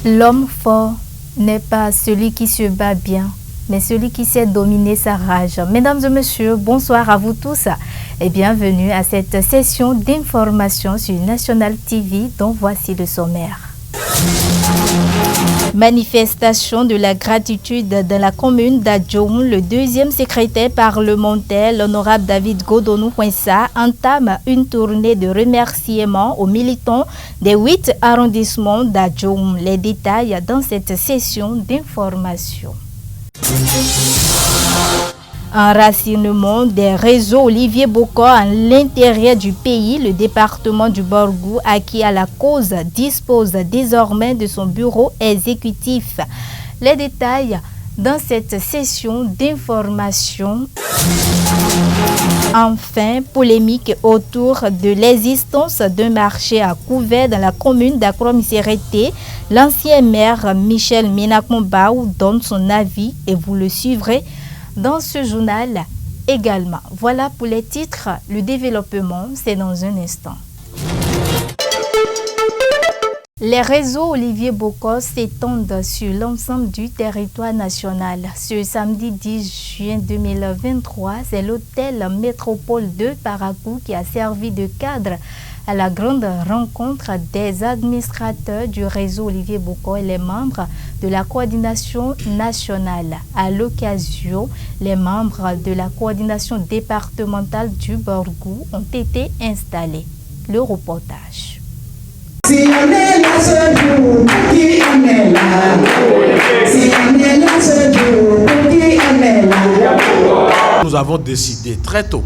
L'homme fort n'est pas celui qui se bat bien, mais celui qui sait dominer sa rage. Mesdames et messieurs, bonsoir à vous tous et bienvenue à cette session d'information sur National TV dont voici le sommaire. Manifestation de la gratitude dans la commune d'Adjoum, le deuxième secrétaire parlementaire, l'honorable David Godonou-Kwensa, entame une tournée de remerciements aux militants des 8 arrondissements d'Adjoum. Les détails dans cette session d'information. Enracinement des réseaux Olivier Bokor à l'intérieur du pays, le département du Borgou, acquis à la cause, dispose désormais de son bureau exécutif. Les détails dans cette session d'information. Enfin, polémique autour de l'existence d'un marché à couvert dans la commune d'Akrom-Sérété. L'ancien maire Michel Menakombaou donne son avis et vous le suivrez dans ce journal également. Voilà pour les titres. Le développement, c'est dans un instant. Les réseaux Olivier Bokor s'étendent sur l'ensemble du territoire national. Ce samedi 10 juin 2023, c'est l'hôtel Métropole de Parakou qui a servi de cadre à la grande rencontre des administrateurs du réseau Olivier Bokor et les membres de la coordination nationale. À l'occasion, les membres de la coordination départementale du Borgou ont été installés. Le reportage. Nous avons décidé très tôt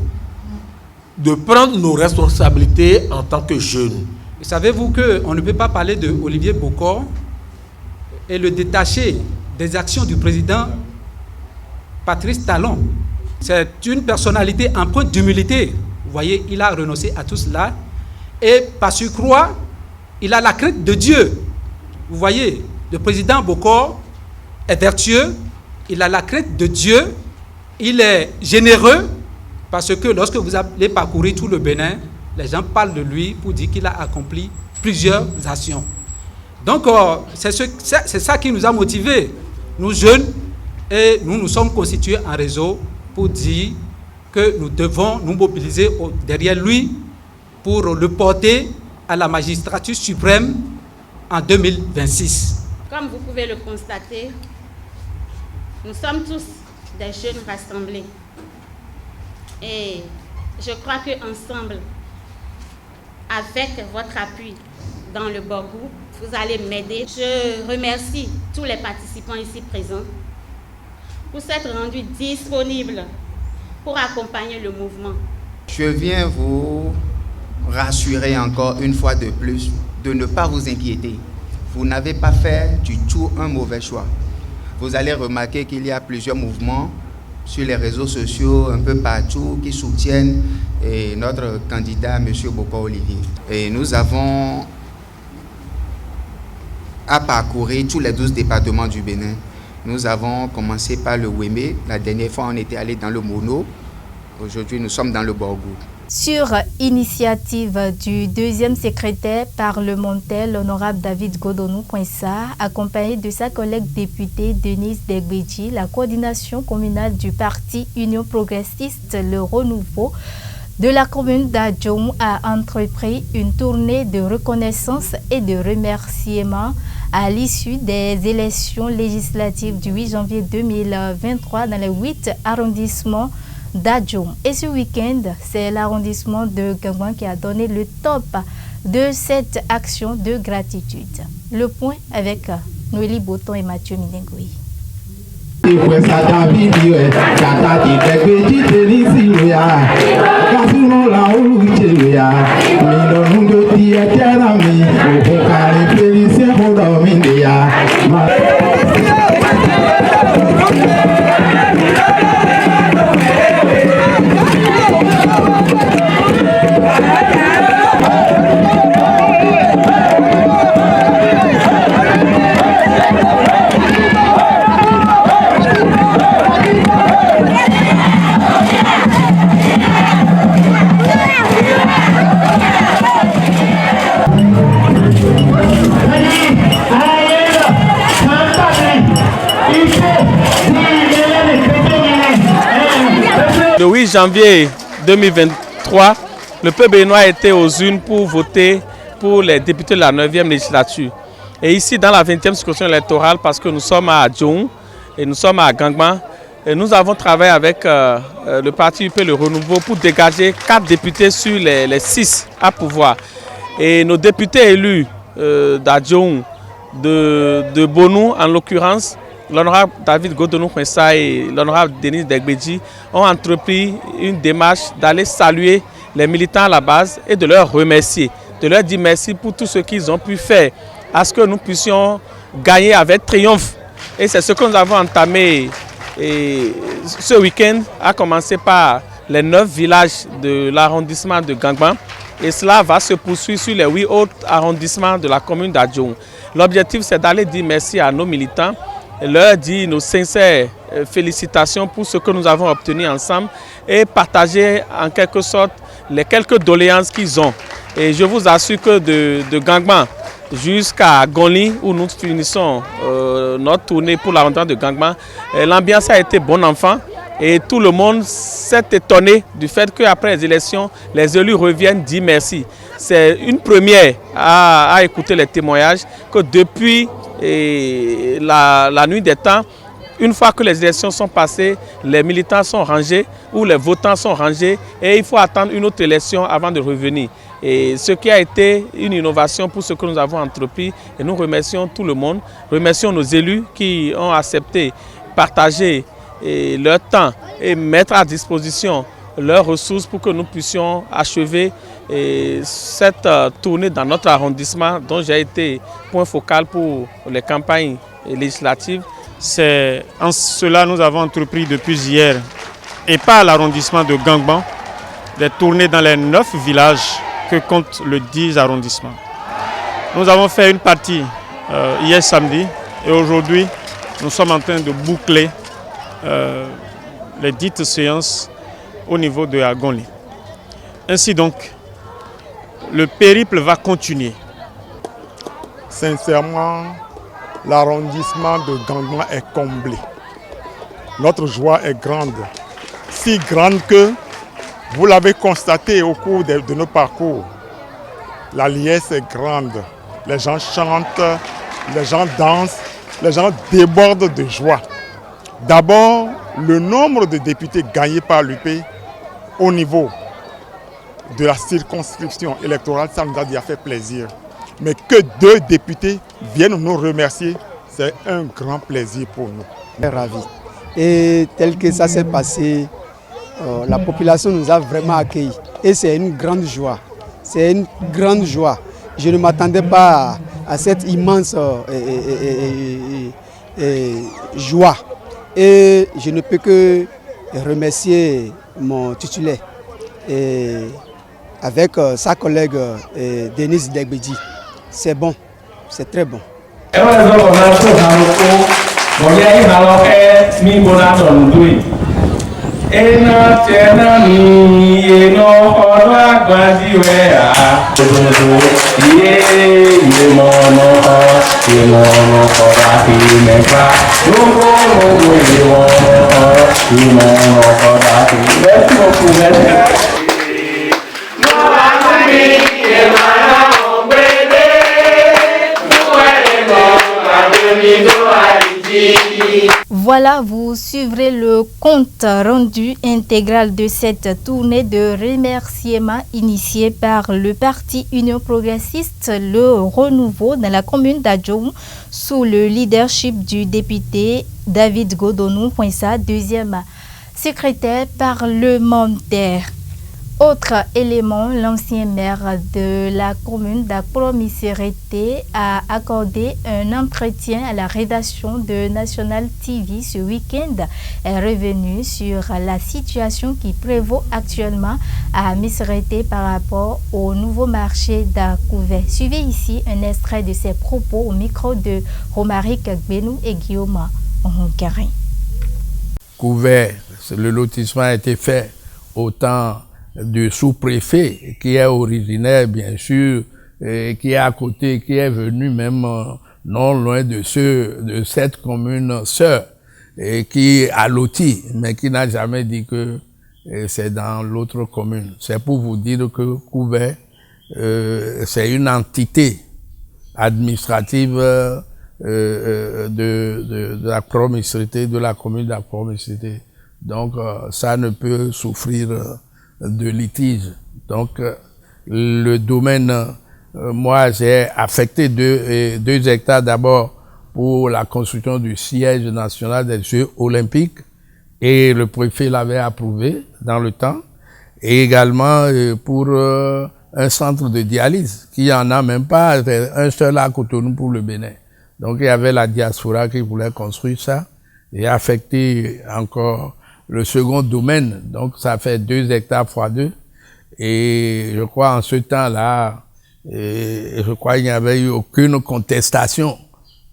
de prendre nos responsabilités en tant que jeunes. Savez-vous qu'on ne peut pas parler de Olivier Bokor et le détacher des actions du président Patrice Talon? C'est une personnalité empreinte d'humilité. Vous voyez, il a renoncé à tout cela. Et par surcroît, il a la crainte de Dieu. Vous voyez, le président Bokor est vertueux, il a la crainte de Dieu, il est généreux, parce que lorsque vous allez parcourir tout le Bénin, les gens parlent de lui pour dire qu'il a accompli plusieurs actions. Donc, c'est ça qui nous a motivés, nous jeunes, et nous nous sommes constitués en réseau pour dire que nous devons nous mobiliser derrière lui pour le porter à la magistrature suprême en 2026. Comme vous pouvez le constater, nous sommes tous des jeunes rassemblés. Et je crois qu'ensemble, avec votre appui dans le Borgou, vous allez m'aider. Je remercie tous les participants ici présents pour s'être rendus disponibles pour accompagner le mouvement. Je viens vous rassurer encore une fois de plus de ne pas vous inquiéter. Vous n'avez pas fait du tout un mauvais choix. Vous allez remarquer qu'il y a plusieurs mouvements sur les réseaux sociaux, un peu partout, qui soutiennent notre candidat, M. Bokor Olivier. Et nous avons à parcourir tous les 12 départements du Bénin. Nous avons commencé par le Wémé. La dernière fois, on était allé dans le Mono. Aujourd'hui, nous sommes dans le Borgou. Sur initiative du deuxième secrétaire parlementaire, l'honorable David Godonou-Kwensa, accompagné de sa collègue députée Denise Degbeji, la coordination communale du parti Union progressiste Le Renouveau de la commune d'Adjoum a entrepris une tournée de reconnaissance et de remerciement à l'issue des élections législatives du 8 janvier 2023 dans les 8 arrondissements d'Adjoum. Et ce week-end, c'est l'arrondissement de Gangouan qui a donné le top de cette action de gratitude. Le point avec Noélie Boton et Mathieu Minengoui. 6 janvier 2023, le peuple béninois était aux urnes pour voter pour les députés de la 9e législature. Et ici, dans la 20e circonscription électorale, parce que nous sommes à Djoung et nous sommes à Gangban, et nous avons travaillé avec le parti UP Le Renouveau pour dégager 4 députés sur les 6 à pouvoir. Et nos députés élus d'Adjoung, de Bonou en l'occurrence, l'honorable David Godonou-Kwessa et l'honorable Denis Degbeji ont entrepris une démarche d'aller saluer les militants à la base et de leur remercier, de leur dire merci pour tout ce qu'ils ont pu faire, à ce que nous puissions gagner avec triomphe. Et c'est ce que nous avons entamé ce week-end, à commencer par les 9 villages de l'arrondissement de Gangban. Et cela va se poursuivre sur les 8 autres arrondissements de la commune d'Adjoung. L'objectif, c'est d'aller dire merci à nos militants, leur dire nos sincères félicitations pour ce que nous avons obtenu ensemble et partager en quelque sorte les quelques doléances qu'ils ont. Et je vous assure que de Gangban jusqu'à Gonli, où nous finissons notre tournée pour l'arrondissement de Gangban, l'ambiance a été bon enfant. Et tout le monde s'est étonné du fait qu'après les élections, les élus reviennent dire merci. C'est une première à écouter les témoignages que depuis la nuit des temps, une fois que les élections sont passées, les militants sont rangés ou les votants sont rangés et il faut attendre une autre élection avant de revenir. Et ce qui a été une innovation pour ce que nous avons entrepris, et nous remercions tout le monde, remercions nos élus qui ont accepté partager leur temps et mettre à disposition leurs ressources pour que nous puissions achever cette tournée dans notre arrondissement dont j'ai été point focal pour les campagnes législatives. C'est en cela que nous avons entrepris depuis hier, et pas à l'arrondissement de Gangban, des tournées dans les 9 villages que compte le 10 arrondissement. Nous avons fait une partie hier samedi et aujourd'hui nous sommes en train de boucler les dites séances au niveau de Agonli. Ainsi donc, le périple va continuer. Sincèrement, l'arrondissement de Gangban est comblé. Notre joie est grande, si grande que vous l'avez constaté au cours de nos parcours. La liesse est grande, les gens chantent, les gens dansent, les gens débordent de joie. D'abord, le nombre de députés gagnés par l'UP au niveau de la circonscription électorale, ça nous a déjà fait plaisir. Mais que 2 députés viennent nous remercier, c'est un grand plaisir pour nous. Je suis ravi. Et tel que ça s'est passé, la population nous a vraiment accueillis. Et c'est une grande joie. C'est une grande joie. Je ne m'attendais pas à cette immense joie. Et je ne peux que remercier mon titulaire et avec sa collègue Denis Degbeji. C'est bon, c'est très bon. Voilà, vous suivrez le compte rendu intégral de cette tournée de remerciements initiée par le parti Union progressiste Le Renouveau dans la commune d'Adjoung sous le leadership du député David Godonou-Kwessa, deuxième secrétaire parlementaire. Autre élément, l'ancien maire de la commune d'Akpro-Miserete a accordé un entretien à la rédaction de National TV ce week-end. Est revenu sur la situation qui prévaut actuellement à Miserete par rapport au nouveau marché d'Akouvé. Suivez ici un extrait de ses propos au micro de Romaric Benou et Guillaume Karin. Couvé, le lotissement a été fait au temps du sous-préfet qui est originaire bien sûr, qui est à côté, qui est venu même non loin de cette commune sœur et qui a loti, mais qui n'a jamais dit que et c'est dans l'autre commune. C'est pour vous dire que Couvert, c'est une entité administrative de la promiscuité, de la commune de la promiscuité. Donc, ça ne peut souffrir de litige. Donc, le domaine, moi, j'ai affecté 2 hectares d'abord pour la construction du siège national des Jeux olympiques, et le préfet l'avait approuvé dans le temps, et également pour un centre de dialyse, qui en a même pas, un seul à Cotonou pour le Bénin. Donc, il y avait la diaspora qui voulait construire ça, et affecté encore le second domaine, donc ça fait 2 hectares x 2. Et je crois en ce temps-là, je crois qu'il n'y avait eu aucune contestation.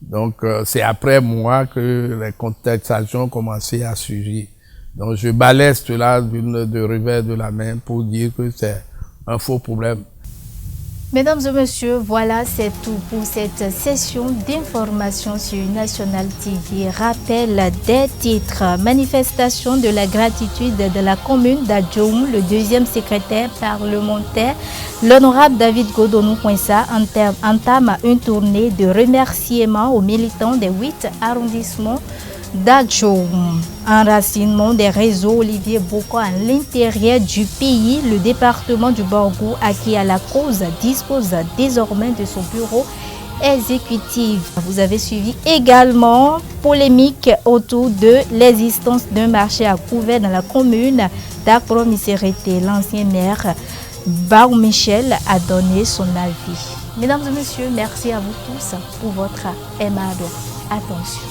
Donc c'est après moi que les contestations ont commencé à surgir. Donc je balaie cela de revers de la main pour dire que c'est un faux problème. Mesdames et messieurs, voilà, c'est tout pour cette session d'information sur National TV. Rappel des titres. Manifestation de la gratitude de la commune d'Adjoum, le 2e secrétaire parlementaire, l'honorable David Godonou Poinsa, entame une tournée de remerciements aux militants des 8 arrondissements d'Adjoum. Enracinement des réseaux Olivier Boko à l'intérieur du pays, le département du Borgou, acquis à la cause, dispose désormais de son bureau exécutif. Vous avez suivi également polémique autour de l'existence d'un marché à couvert dans la commune d'Akro-Misérité. L'ancien maire Barou Michel a donné son avis. Mesdames et messieurs, merci à vous tous pour votre aimable attention.